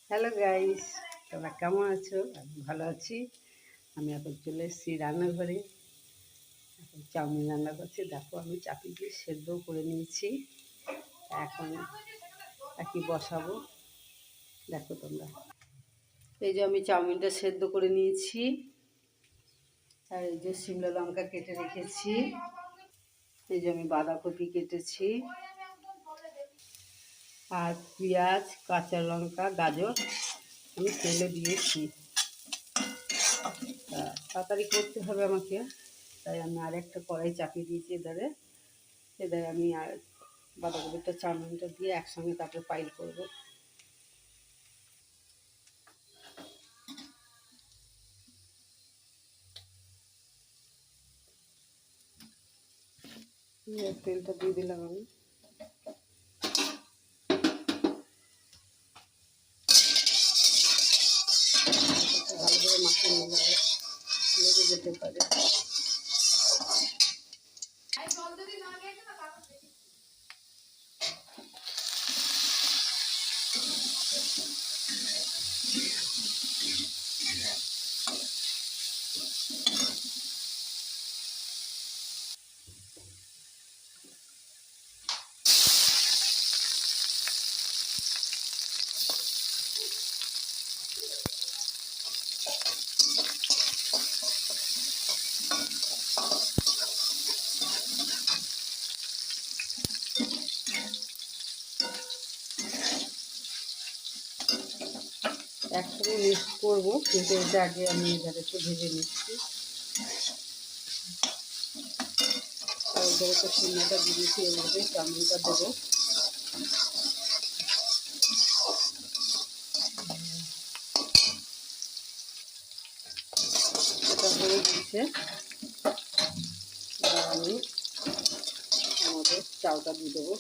Hello guys, তোমরা কেমন আছো? আমি ভালো আছি। আমি এখন চলে এসেছি রান্নাঘরে। এখন চাউমিন রান্না করছি। দেখো, আমি চাপি দিয়ে সেদ্ধ করে নিয়েছি। এখন কি বসাবো দেখো তোমরা। এই যে আমি চাউমিনটা সেদ্ধ করে নিয়েছি, আর এই যে শিমলা লঙ্কা কেটে রেখেছি, এই যে আমি বাঁধাকপি কেটেছি, আর পেঁয়াজ, কাঁচা লঙ্কা, গাজর আমি তেলে দিয়েছি। তাড়াতাড়ি করতে হবে আমাকে, তাই আমি আরেকটা কড়াই চাপিয়ে দিয়েছি। এধারে আমি আর বাঁধাকপিটা চাউমিনটা দিয়ে একসঙ্গে তারপরে পাইল করব। তেলটা দিয়ে দিলাম আমি। ভালো করে মাখিয়ে নিলে লেগে যেতে পারে। একসঙ্গে মিক্স করবো, কিন্তু এটা আগে আমি এধারে একটু ভেজে নিচ্ছি। আর এধারে তো শিমলাটা দিয়ে দিচ্ছি, এভাবে চাউমিনটা দেবো। এটা হয়ে গেছে। এবার আমি আমাদের চাউটা দিয়ে দেবো।